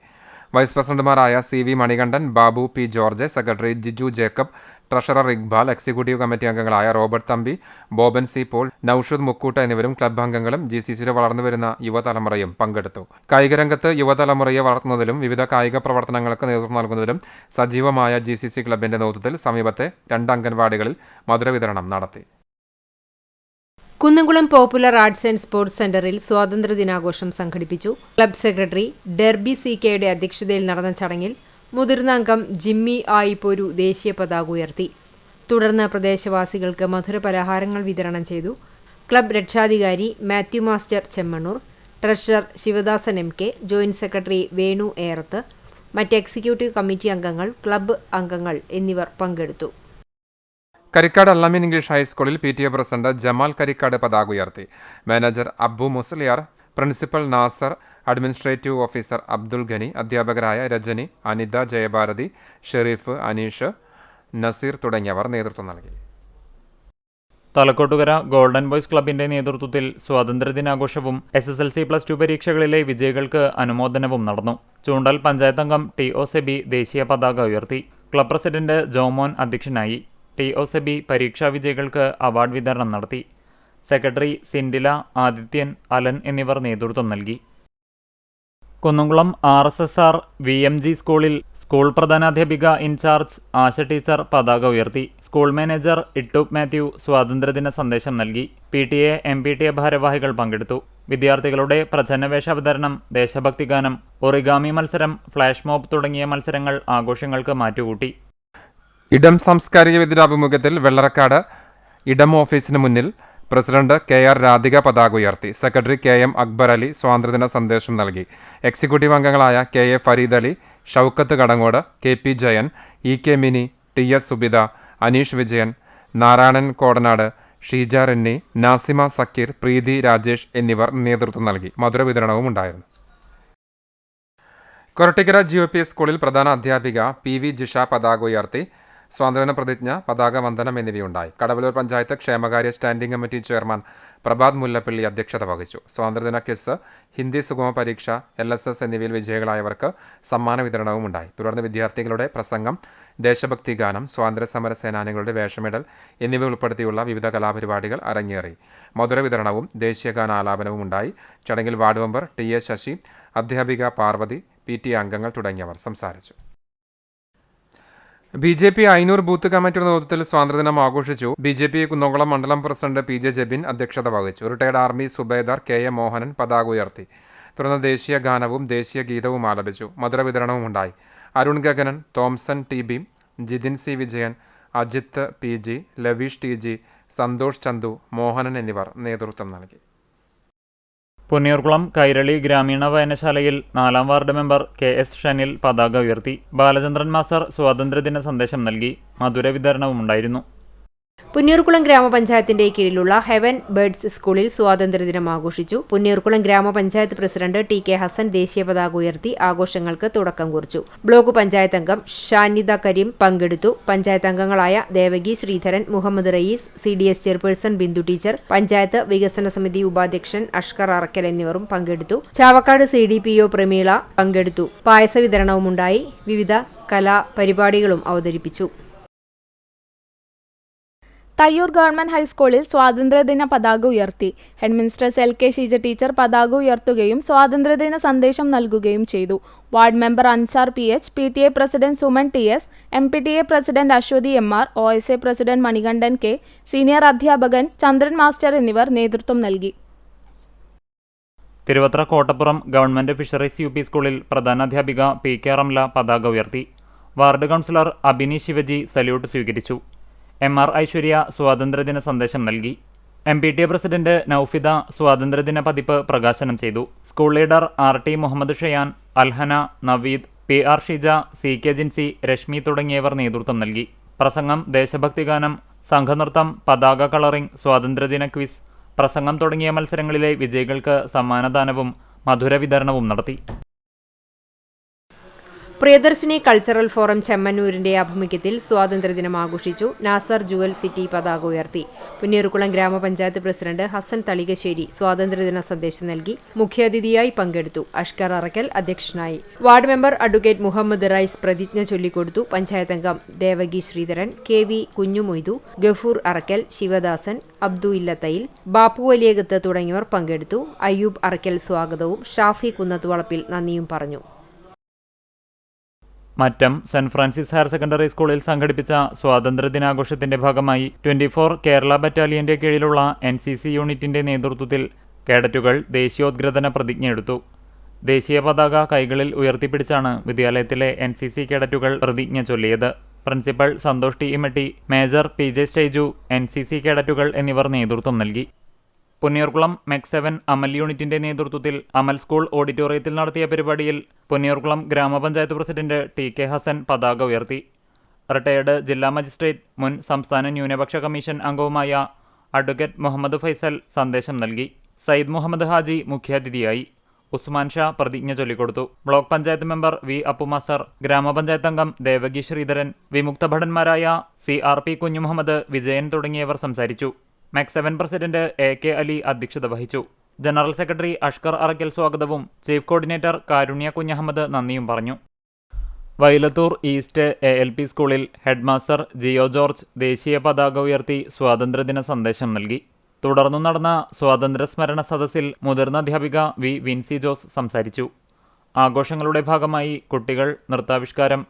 വൈസ് പ്രസിഡന്റുമാരായ CV Manikandan, Babu P George, secretary Jiju Jacob, treasurer Iqbal, executive committee അംഗങ്ങളായ Robert Thampi, Boban C Paul, Noushad Mukkoota എന്നിവരും ക്ലബ്ബ് അംഗങ്ങളും GCCയിൽ വളർന്നുവരുന്ന യുവതലമുറയും പങ്കെടുത്തു. കായികരംഗത്ത് യുവതലമുറയെ വളർത്തുന്നതിലും വിവിധ കായിക പ്രവർത്തനങ്ങൾക്ക് നേതൃത്വം നൽകുന്നതിലും സജീവമായ GCC ക്ലബ്ബിന്റെ നേതൃത്വത്തിൽ സമീപത്തെ 2 അംഗൻവാടികളിൽ മധുരവിതരണം നടത്തി. Kunnamkulam popular arts and sports സെന്ററിൽ സ്വാതന്ത്ര്യദിനാഘോഷം സംഘടിപ്പിച്ചു. ക്ലബ്ബ് സെക്രട്ടറി ഡെർബി CKയുടെ അധ്യക്ഷതയിൽ നടന്ന ചടങ്ങിൽ മുതിർന്ന അംഗം ജിമ്മി ആയിപ്പൊരു ദേശീയ പതാക ഉയർത്തി. തുടർന്ന് പ്രദേശവാസികൾക്ക് മധുരപലഹാരങ്ങൾ വിതരണം ചെയ്തു. ക്ലബ്ബ് രക്ഷാധികാരി Mathew master Chemmannur, treasurer Sivadasan MK, joint secretary Venu Erath, മറ്റ് എക്സിക്യൂട്ടീവ് കമ്മിറ്റി അംഗങ്ങൾ, ക്ലബ്ബ് അംഗങ്ങൾ എന്നിവർ പങ്കെടുത്തു. കരിക്കാട് അല്ലമീൻ ഇംഗ്ലീഷ് ഹൈസ്കൂളിൽ PTA പ്രസിഡന്റ് ജമാൽ കരിക്കാട് പതാക ഉയർത്തി. Manager Abbu Musliyar, principal Nasar, administrative officer Abdul Gani, അധ്യാപകരായ രജനി, അനിത, ജയഭാരതി, ഷെരീഫ്, അനീഷ്, നസീർ തുടങ്ങിയവർ നേതൃത്വം നൽകി. തലക്കോട്ടുകര ഗോൾഡൻ ബോയ്സ് ക്ലബിന്റെ നേതൃത്വത്തിൽ സ്വാതന്ത്ര്യദിനാഘോഷവും SSLC+2 പരീക്ഷകളിലെ വിജയികൾക്ക് അനുമോദനവും നടന്നു. ചൂണ്ടൽ പഞ്ചായത്ത് അംഗം TO സെബി ദേശീയ പതാക ഉയർത്തി. ക്ലബ് പ്രസിഡന്റ് ജോമോൻ അധ്യക്ഷനായി. TO സെബി പരീക്ഷാ വിജയികൾക്ക് അവാർഡ് വിതരണം നടത്തി. സെക്രട്ടറി സിൻഡില, ആദിത്യൻ, അലൻ എന്നിവർ നേതൃത്വം നൽകി. കുന്നംകുളം RSSR VMG സ്കൂളിൽ സ്കൂൾ പ്രധാനാധ്യാപിക ഇൻചാർജ് ആശ ടീച്ചർ പതാക ഉയർത്തി. സ്കൂൾ മാനേജർ ഇട്ടൂബ് മാത്യു സ്വാതന്ത്ര്യദിന സന്ദേശം നൽകി. PTA MPTA ഭാരവാഹികൾ പങ്കെടുത്തു. വിദ്യാർത്ഥികളുടെ പ്രച്ഛന്നവേഷാവതരണം, ദേശഭക്തിഗാനം, ഒറിഗാമി മത്സരം, ഫ്ലാഷ് മോബ് തുടങ്ങിയ മത്സരങ്ങൾ ആഘോഷങ്ങൾക്ക് മാറ്റുകൂട്ടി. ഇടം സാംസ്കാരിക വേദിയുടെ ആഭിമുഖ്യത്തിൽ വെള്ളറക്കാട് ഇടം ഓഫീസിന് മുന്നിൽ പ്രസിഡന്റ് KR രാധിക പതാക ഉയർത്തി. സെക്രട്ടറി KM അക്ബർ അലി സ്വാതന്ത്ര്യദിന സന്ദേശം നൽകി. എക്സിക്യൂട്ടീവ് അംഗങ്ങളായ KA Fareed Ali, Shoukath Kadangode, KP Jayan, EK Mini, TS Subitha, Aneesh Vijayan, Narayanan Kodanad, Sheeja Renny, Nasima Sakeer, Preethi Rajesh എന്നിവർ നേതൃത്വം നൽകി. മധുര വിതരണവും ഉണ്ടായിരുന്നു. കൊരട്ടിക്കര GOP സ്കൂളിൽ പ്രധാന അധ്യാപിക PV ജിഷ പതാക ഉയർത്തി. സ്വാതന്ത്ര്യദിന പ്രതിജ്ഞ, പതാക വന്ദനം എന്നിവയുണ്ടായി. കടവലൂർ പഞ്ചായത്ത് ക്ഷേമകാര്യ standing committee chairman Prabhath Mullappally അധ്യക്ഷത വഹിച്ചു. സ്വാതന്ത്ര്യദിന ക്വിസ്, ഹിന്ദി സുഗമ പരീക്ഷ, LSS എന്നിവയിൽ വിജയികളായവർക്ക് സമ്മാന വിതരണവും ഉണ്ടായി. തുടർന്ന് വിദ്യാർത്ഥികളുടെ പ്രസംഗം, ദേശഭക്തി ഗാനം, സ്വാതന്ത്ര്യ സമര സേനാനികളുടെ വേഷമിടൽ എന്നിവ ഉൾപ്പെടുത്തിയുള്ള വിവിധ കലാപരിപാടികൾ അരങ്ങേറി. മധുര വിതരണവും ദേശീയഗാന ആലാപനവും ഉണ്ടായി. ചടങ്ങിൽ വാർഡ് മെമ്പർ TA ശശി, അധ്യാപിക പാർവതി, PTA അംഗങ്ങൾ തുടങ്ങിയവർ സംസാരിച്ചു. BJP അയ്യൂർ ബൂത്ത് കമ്മിറ്റിയുടെ നേതൃത്വത്തിൽ സ്വാതന്ത്ര്യദിനം ആഘോഷിച്ചു. BJP കുന്നംകുളം മണ്ഡലം പ്രസിഡന്റ് PJ ജെബിൻ അധ്യക്ഷത വഹിച്ചു. Retired army Subedar KA Mohanan പതാക ഉയർത്തി. തുടർന്ന് ദേശീയ ഗാനവും ദേശീയ ഗീതവും ആലപിച്ചു. മധുര വിതരണവും ഉണ്ടായി. Arun Gaganan, Thomson TB, Jithin C Vijayan, Ajith PG, Laveesh TG, Santhosh Chandu, Mohanan എന്നിവർ നേതൃത്വം നൽകി. പുന്നയൂർകുളം കൈരളി ഗ്രാമീണ വായനശാലയിൽ 4ാം വാർഡ് മെമ്പർ KS ഷനിൽ പതാക ഉയർത്തി. ബാലചന്ദ്രൻ മാസ്റ്റർ സ്വാതന്ത്ര്യദിന സന്ദേശം നൽകി. മധുര വിതരണവും ഉണ്ടായിരുന്നു. പുന്നയൂർകുളം ഗ്രാമപഞ്ചായത്തിന്റെ കീഴിലുള്ള ഹെവൻ ബേർഡ്സ് സ്കൂളിൽ സ്വാതന്ത്ര്യദിനം ആഘോഷിച്ചു. പുന്നയൂർകുളം ഗ്രാമപഞ്ചായത്ത് പ്രസിഡന്റ് TK ഹസൻ ദേശീയ പതാക ഉയർത്തി ആഘോഷങ്ങൾക്ക് തുടക്കം കുറിച്ചു. ബ്ലോക്ക് പഞ്ചായത്ത് അംഗം ഷാനിദ കരീം പങ്കെടുത്തു. പഞ്ചായത്ത് അംഗങ്ങളായ Devaki Sreedharan, Muhammad Rayees, CDS chairperson Bindu teacher, panchayat വികസന സമിതി ഉപാധ്യക്ഷൻ അഷ്കർ അറക്കൽ എന്നിവരും പങ്കെടുത്തു. ചാവക്കാട് CDPO പ്രമീള പങ്കെടുത്തു. പായസ വിതരണവും ഉണ്ടായി. വിവിധ കലാപരിപാടികളും അവതരിപ്പിച്ചു. തയ്യൂർ ഗവൺമെന്റ് ഹൈസ്കൂളിൽ സ്വാതന്ത്ര്യദിന പതാക ഉയർത്തി. ഹെഡ്മിനിസ്ട്രസ് LK ഷീജ ടീച്ചർ പതാക ഉയർത്തുകയും സ്വാതന്ത്ര്യദിന സന്ദേശം നൽകുകയും ചെയ്തു. Ward member Ansar PH, PTA president Suman TS, MPTA president Aswathy MR, OSA president Manikandan K, senior അധ്യാപകൻ ചന്ദ്രൻ മാസ്റ്റർ എന്നിവർ നേതൃത്വം നൽകി. Thiruvathra Kottappuram government fisheries UP സ്കൂളിൽ പ്രധാനാധ്യാപിക PK റംല പതാക ഉയർത്തി. Ward councillor Abini Shivaji salute സ്വീകരിച്ചു. MR ഐശ്വര്യ സ്വാതന്ത്ര്യദിന സന്ദേശം നൽകി. MPTA പ്രസിഡന്റ് നൌഫിദ സ്വാതന്ത്ര്യദിന പതിപ്പ് പ്രകാശനം ചെയ്തു. School leader RT Muhammad Shayan, Alhana, Naveed, PR Sheeja, CK Jinsy, Reshmi തുടങ്ങിയവർ നേതൃത്വം നൽകി. പ്രസംഗം, ദേശഭക്തിഗാനം, സംഘനൃത്തം, പതാക കളറിംഗ്, സ്വാതന്ത്ര്യദിന ക്വിസ്, പ്രസംഗം തുടങ്ങിയ മത്സരങ്ങളിലെ വിജയികൾക്ക് സമ്മാനദാനവും മധുര വിതരണവും നടത്തി. പ്രിയദർശിനി കൾച്ചറൽ ഫോറം ചെമ്മന്നൂരിന്റെ ആഭിമുഖ്യത്തിൽ സ്വാതന്ത്ര്യദിനം ആഘോഷിച്ചു. നാസർ ജുവൽ സിറ്റി പതാക ഉയർത്തി. പുന്നയൂർകുളം ഗ്രാമപഞ്ചായത്ത് പ്രസിഡന്റ് ഹസൻ തളികശ്ശേരി സ്വാതന്ത്ര്യദിന സന്ദേശം നൽകി. മുഖ്യാതിഥിയായി പങ്കെടുത്തു. അഷ്കർ അറക്കൽ അധ്യക്ഷനായി. Ward member advocate Muhammad Rais പ്രതിജ്ഞ ചൊല്ലിക്കൊടുത്തു. പഞ്ചായത്ത് അംഗം ദേവകി ശ്രീധരൻ, KV കുഞ്ഞുമൊയ്തു, ഗഫൂർ അറക്കൽ, ശിവദാസൻ, അബ്ദു ഇല്ലത്തയിൽ, ബാപ്പു വലിയകത്ത് തുടങ്ങിയവർ പങ്കെടുത്തു. അയ്യൂബ് അറക്കൽ സ്വാഗതവും ഷാഫി കുന്നത്തുവളപ്പിൽ നന്ദിയും പറഞ്ഞു. Mattam Saint Francis higher secondary സ്കൂളിൽ സംഘടിപ്പിച്ച സ്വാതന്ത്ര്യദിനാഘോഷത്തിന്റെ ഭാഗമായി 24 കേരള ബറ്റാലിയന്റെ കീഴിലുള്ള NCC യൂണിറ്റിന്റെ നേതൃത്വത്തിൽ കേഡറ്റുകൾ ദേശീയോദ്ഗ്രഥന പ്രതിജ്ഞയെടുത്തു. ദേശീയ പതാക കൈകളിൽ ഉയർത്തിപ്പിടിച്ചാണ് വിദ്യാലയത്തിലെ NCC കേഡറ്റുകൾ പ്രതിജ്ഞ ചൊല്ലിയത്. Principal Santhosh T Immatty, major PJ Steju, NCC കേഡറ്റുകൾ എന്നിവർ നേതൃത്വം നൽകി. പുന്നയൂർകുളം MEC7 അമൽ യൂണിറ്റിന്റെ നേതൃത്വത്തിൽ അമൽ സ്കൂൾ ഓഡിറ്റോറിയത്തിൽ നടത്തിയ പരിപാടിയിൽ പുന്നയൂർകുളം ഗ്രാമപഞ്ചായത്ത് പ്രസിഡന്റ് TK ഹസൻ പതാക ഉയർത്തി. റിട്ടയർഡ് ജില്ലാ മജിസ്ട്രേറ്റ്, മുൻ സംസ്ഥാന ന്യൂനപക്ഷ കമ്മീഷൻ അംഗവുമായ അഡ്വക്കേറ്റ് മുഹമ്മദ് ഫൈസൽ സന്ദേശം നൽകി. സയ്യിദ് മുഹമ്മദ് ഹാജി മുഖ്യാതിഥിയായി. ഉസ്മാൻ ഷാ പ്രതിജ്ഞ ചൊല്ലിക്കൊടുത്തു. ബ്ലോക്ക് പഞ്ചായത്ത് മെമ്പർ V അപ്പുമാസർ, ഗ്രാമപഞ്ചായത്ത് അംഗം ദേവകി ശ്രീധരൻ, വിമുക്ത ഭടന്മാരായ CRP കുഞ്ഞുമുഹമ്മദ്, വിജയൻ തുടങ്ങിയവർ സംസാരിച്ചു. MEC7 പ്രസിഡന്റ് AK അലി അധ്യക്ഷത വഹിച്ചു. ജനറൽ സെക്രട്ടറി അഷ്കർ അറക്കൽ സ്വാഗതവും ചീഫ് കോർഡിനേറ്റർ കാരുണ്യ കുഞ്ഞഹമ്മദ് നന്ദിയും പറഞ്ഞു. വൈലത്തൂർ ഈസ്റ്റ് ALP സ്കൂളിൽ ഹെഡ്മാസ്റ്റർ ജിയോ ജോർജ് ദേശീയ പതാക ഉയർത്തി സ്വാതന്ത്ര്യദിന സന്ദേശം നൽകി. തുടർന്നു നടന്ന സ്വാതന്ത്ര്യ സ്മരണ സദസ്സിൽ മുതിർന്ന അധ്യാപിക V വിൻസി ജോസ് സംസാരിച്ചു. ആഘോഷങ്ങളുടെ ഭാഗമായി കുട്ടികൾ നൃത്താവിഷ്കാരം,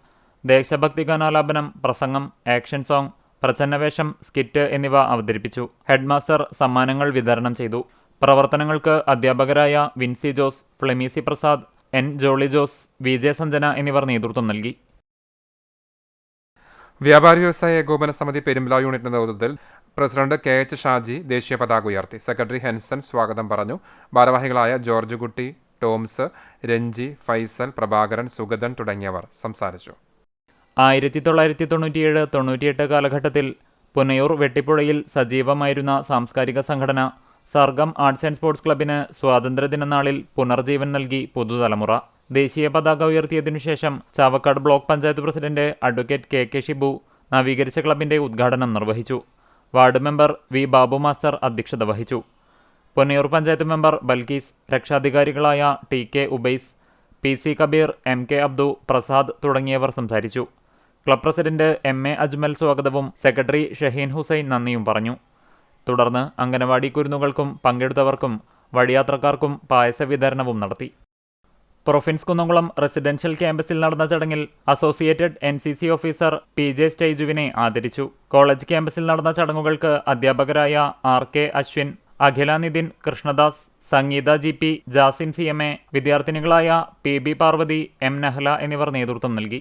ദേശഭക്തി ഗാനാലാപനം, പ്രസംഗം, ആക്ഷൻ സോങ്, പ്രച്ഛന്നവേഷം, സ്കിറ്റ് എന്നിവ അവതരിപ്പിച്ചു. ഹെഡ്മാസ്റ്റർ സമ്മാനങ്ങൾ വിതരണം ചെയ്തു. പ്രവർത്തനങ്ങൾക്ക് അധ്യാപകരായ Vincy Jose, Flemicy Prasad, N Jolly Jose, V J Sanjana എന്നിവർ നേതൃത്വം നൽകി. വ്യാപാരി വ്യവസായ ഏകോപന സമിതി പെരുമ്പല യൂണിറ്റിന്റെ നേതൃത്വത്തിൽ പ്രസിഡന്റ് കെ എച്ച് ഷാജി ദേശീയ പതാക ഉയർത്തി. സെക്രട്ടറി ഹെൻസൺ സ്വാഗതം പറഞ്ഞു. ഭാരവാഹികളായ ജോർജ് കുട്ടി, ടോംസ്, രഞ്ജി, ഫൈസൽ, പ്രഭാകരൻ, സുഗതൻ തുടങ്ങിയവർ സംസാരിച്ചു. 1997-98 കാലഘട്ടത്തിൽ പുനയൂർ വെട്ടിപ്പുഴയിൽ സജീവമായിരുന്ന സാംസ്കാരിക സംഘടന സർഗം ആർട്സ് ആൻഡ് സ്പോർട്സ് ക്ലബിന് സ്വാതന്ത്ര്യദിന നാളിൽ പുനർജീവൻ നൽകി പുതുതലമുറ. ദേശീയ പതാക ഉയർത്തിയതിനുശേഷം Chavakkad block panchayat president advocate K K Shibu നവീകരിച്ച ക്ലബിന്റെ ഉദ്ഘാടനം നിർവഹിച്ചു. Ward member V Babu master അധ്യക്ഷത വഹിച്ചു. പുനയൂർ പഞ്ചായത്ത് മെമ്പർ ബൽക്കീസ്, രക്ഷാധികാരികളായ T K Ubais, P C Kabeer, M K Abdu, Prasad തുടങ്ങിയവർ സംസാരിച്ചു. Club president M A Ajmal സ്വാഗതവും സെക്രട്ടറി ഷഹീൻ ഹുസൈൻ നന്ദിയും പറഞ്ഞു. തുടർന്ന് അംഗനവാടി കുരുന്നുകൾക്കും പങ്കെടുത്തവർക്കും വഴിയാത്രക്കാർക്കും പായസ വിതരണവും നടത്തി. പ്രൊഫിൻസ് കുന്നംകുളം റെസിഡൻഷ്യൽ ക്യാമ്പസിൽ നടന്ന ചടങ്ങിൽ associated NCC officer P J സ്റ്റേജുവിനെ ആദരിച്ചു. കോളേജ് ക്യാമ്പസിൽ നടന്ന ചടങ്ങുകൾക്ക് അധ്യാപകരായ R K Aswin, Akhila Nithin, Krishnadas, Sangeetha GP, Jasim CMA, വിദ്യാർത്ഥിനികളായ PB പാർവതി, M നഹല എന്നിവർ നേതൃത്വം നൽകി.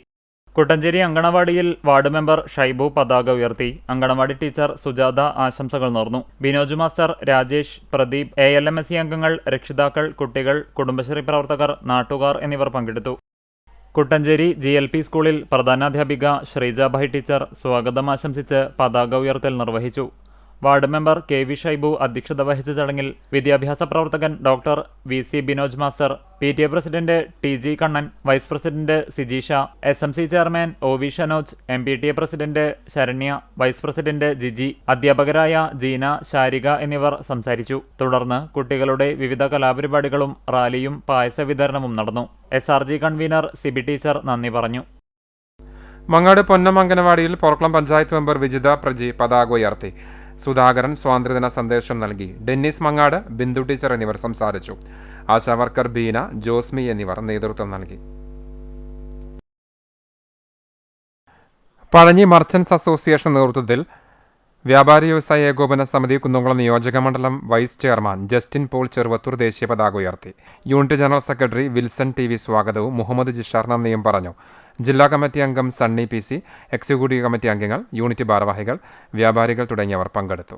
കുട്ടഞ്ചേരി അങ്കണവാടിയിൽ വാർഡ് മെമ്പർ ഷൈബു പതാക ഉയർത്തി. അങ്കണവാടി ടീച്ചർ സുജാത ആശംസകൾ നേർന്നു. ബിനോജ് മാസ്റ്റർ, രാജേഷ്, പ്രദീപ്, ALMSE അംഗങ്ങൾ, രക്ഷിതാക്കൾ, കുട്ടികൾ, കുടുംബശ്രീ പ്രവർത്തകർ, നാട്ടുകാർ എന്നിവർ പങ്കെടുത്തു. കുട്ടഞ്ചേരി GLP സ്കൂളിൽ പ്രധാനാധ്യാപിക ശ്രീജാഭായ് ടീച്ചർ സ്വാഗതം ആശംസിച്ച് പതാക ഉയർത്തൽ നിർവഹിച്ചു. വാർഡ് മെമ്പർ KV ഷൈബു അധ്യക്ഷത വഹിച്ച ചടങ്ങിൽ വിദ്യാഭ്യാസ പ്രവർത്തകൻ doctor VC Binoj master, PTA president TG Kannan, vice president Sijeesha, SMC chairman OV Shanoj, MPTA president Saranya, vice president Jiji, അധ്യാപകരായ ജീന, ശാരിക എന്നിവർ സംസാരിച്ചു. തുടർന്ന് കുട്ടികളുടെ വിവിധ കലാപരിപാടികളും റാലിയും പായസ വിതരണവും നടന്നു. SRG കൺവീനർ സിബി ടീച്ചർ നന്ദി പറഞ്ഞു. മങ്ങാട് പൊന്നം അംഗനവാടിയിൽ പോർക്കുളം പഞ്ചായത്ത് മെമ്പർ വിജിത പ്രജി പതാക ഉയർത്തി. സുധാകരൻ സ്വാതന്ത്ര്യദിന സന്ദേശം നൽകി. ഡെന്നിസ് മങ്ങാട്, ബിന്ദു ടീച്ചർ എന്നിവർ സംസാരിച്ചു. ആശാവർക്കർ ബീന, ജോസ്മി എന്നിവർ നേതൃത്വം നൽകി. പഴഞ്ഞി മർച്ചന്റ്സ് അസോസിയേഷൻ നേതൃത്വത്തിൽ വ്യാപാരി വ്യവസായ ഏകോപന സമിതി കുന്നംകുളം നിയോജക മണ്ഡലം വൈസ് ചെയർമാൻ ജസ്റ്റിൻ പോൾ ചെറുവത്തൂർ ദേശീയ പതാക ഉയർത്തി. Unit general secretary Wilson TV സ്വാഗതവും മുഹമ്മദ് ജിഷാർ നന്ദിയും പറഞ്ഞു. ജില്ലാ കമ്മിറ്റി അംഗം സണ്ണി PC, എക്സിക്യൂട്ടീവ് കമ്മിറ്റി അംഗങ്ങൾ, യൂണിറ്റ് ഭാരവാഹികൾ, വ്യാപാരികൾ തുടങ്ങിയവർ പങ്കെടുത്തു.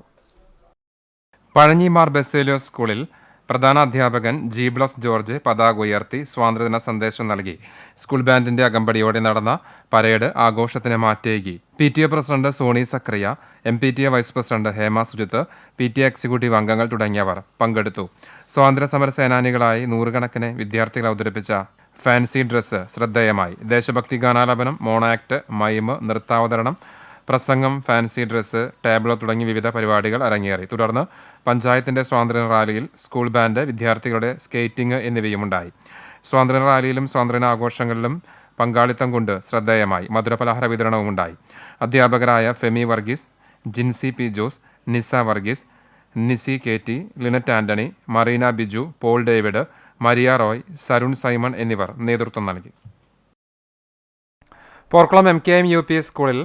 പഴഞ്ഞി മാർ ബസേലിയോസ് സ്കൂളിൽ പ്രധാനാധ്യാപകൻ G. ജോർജ് പതാക ഉയർത്തി സ്വാതന്ത്ര്യദിന സന്ദേശം നൽകി. സ്കൂൾ ബാൻഡിന്റെ അകമ്പടിയോടെ നടന്ന പരേഡ് ആഘോഷത്തിന് മാറ്റേകി. PTA president Sony Sakriya, MPTA vice president Hema Sujith, PTA executive അംഗങ്ങൾ തുടങ്ങിയവർ പങ്കെടുത്തു. സ്വാതന്ത്ര്യ സമര സേനാനികളായി നൂറുകണക്കിന് വിദ്യാർത്ഥികൾ അവതരിപ്പിച്ച ഫാൻസി ഡ്രസ്സ് ശ്രദ്ധേയമായി. ദേശഭക്തി ഗാനാലാപനം, മോണാക്ട്, മൈമ്, നൃത്താവതരണം, പ്രസംഗം, ഫാൻസി ഡ്രസ്സ്, ടേബിളോ തുടങ്ങി വിവിധ പരിപാടികൾ അരങ്ങേറി. തുടർന്ന് പഞ്ചായത്തിന്റെ സ്വാതന്ത്ര്യ റാലിയിൽ സ്കൂൾ ബാൻഡ്, വിദ്യാർത്ഥികളുടെ സ്കേറ്റിംഗ് എന്നിവയുമുണ്ടായി. സ്വാതന്ത്ര്യ റാലിയിലും സ്വാതന്ത്ര്യ ആഘോഷങ്ങളിലും പങ്കാളിത്തം കൊണ്ട് ശ്രദ്ധേയമായി. മധുരപലഹാര വിതരണവും ഉണ്ടായി. അധ്യാപകരായ Femi Varghese, Jincy P. Jose, Nisa Varghese, Nisi KT, Linnet Antony, Marina Biju, Paul David, Maria Roy, Sarun Simon എന്നിവർ നേതൃത്വം നൽകി. പോർക്കുളം MKM UP സ്കൂളിൽ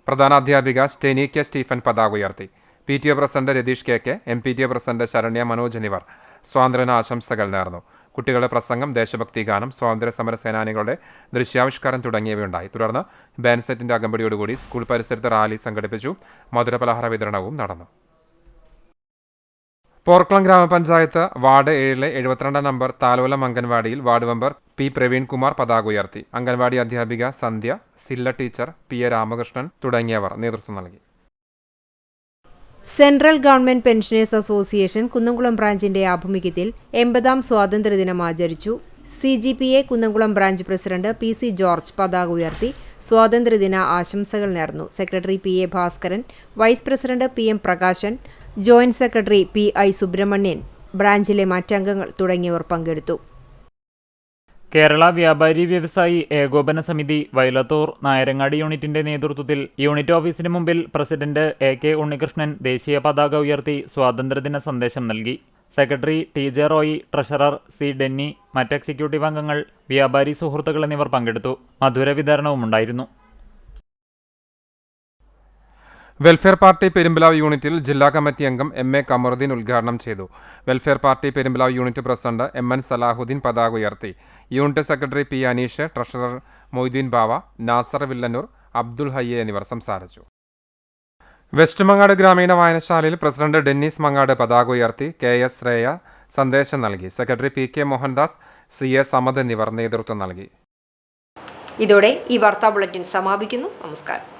പ്രധാനാധ്യാപിക സ്റ്റെനി K. സ്റ്റീഫൻ പതാക ഉയർത്തി. PTA president Ratheesh KK, MPTA president Saranya Manoj എന്നിവർ സ്വാതന്ത്ര്യദിന ആശംസകൾ നേർന്നു. കുട്ടികളുടെ പ്രസംഗം, ദേശഭക്തി ഗാനം, സ്വാതന്ത്ര്യ സമര സേനാനികളുടെ ദൃശ്യാവിഷ്കാരം തുടങ്ങിയവയുണ്ടായി. തുടർന്ന് ബാൻഡ് സെറ്റിന്റെ അകമ്പടിയോടുകൂടി സ്കൂൾ പരിസരത്ത് റാലി സംഘടിപ്പിച്ചു. മധുരപലഹാര വിതരണവും നടന്നു. പോർക്കുളം ഗ്രാമപഞ്ചായത്ത് വാർഡ് 7 72 നമ്പർ താലോലം അംഗൻവാടിയിൽ വാർഡ് മെമ്പർ P. പ്രവീൺകുമാർ പതാക ഉയർത്തി. അംഗൻവാടി അധ്യാപിക സന്ധ്യ, സില്ല ടീച്ചർ, PA രാമകൃഷ്ണൻ തുടങ്ങിയവർ നേതൃത്വം നൽകി. Central government pensioners association Kunnamkulam ബ്രാഞ്ചിന്റെ ആഭിമുഖ്യത്തിൽ 80ാം സ്വാതന്ത്ര്യദിനം ആചരിച്ചു. CGPA Kunnamkulam branch president PC George പതാക ഉയർത്തി സ്വാതന്ത്ര്യദിന ആശംസകൾ നേർന്നു. Secretary PA Bhaskaran, vice president PM Prakashan, joint secretary PI Subramanian, ബ്രാഞ്ചിലെ മറ്റംഗങ്ങൾ തുടങ്ങിയവർ പങ്കെടുത്തു. കേരള വ്യാപാരി വ്യവസായി ഏകോപന സമിതി വയലത്തൂർ നായരങ്ങാടി യൂണിറ്റിന്റെ നേതൃത്വത്തിൽ യൂണിറ്റ് ഓഫീസിന് മുമ്പിൽ പ്രസിഡന്റ് AK ഉണ്ണികൃഷ്ണൻ ദേശീയ പതാക ഉയർത്തി സ്വാതന്ത്ര്യദിന സന്ദേശം നൽകി. Secretary T J Roy, treasurer C Denny, മറ്റ് എക്സിക്യൂട്ടീവ് അംഗങ്ങൾ, വ്യാപാരി സുഹൃത്തുക്കൾ എന്നിവർ പങ്കെടുത്തു. മധുര വിതരണവും ഉണ്ടായിരുന്നു. വെൽഫെയർ പാർട്ടി പെരുമ്പിലാവ് യൂണിറ്റിൽ ജില്ലാ കമ്മിറ്റി അംഗം എം.എ. കമറുദ്ദീൻ ഉദ്ഘാടനം ചെയ്തു. Welfare party Perumpilavu unit president M N. Salahuddeen പതാക ഉയർത്തി. Unit secretary P. Aneesh, treasurer Moideen Bava, Nasar Villannur, Abdul Hayye എന്നിവർ സംസാരിച്ചു. വെസ്റ്റ് മങ്ങാട് ഗ്രാമീണ വായനശാലയിൽ പ്രസിഡന്റ് ഡെന്നീസ് മങ്ങാട് പതാക ഉയർത്തി. കെ.എസ്. ശ്രേയ സന്ദേശം നൽകി. Secretary P K. Mohandas, C A. Samad എന്നിവർ നേതൃത്വം നൽകി. ഇതോടെ ഈ വാർത്താ ബുള്ളറ്റിൻ സമാപിക്കുന്നു. നമസ്കാരം.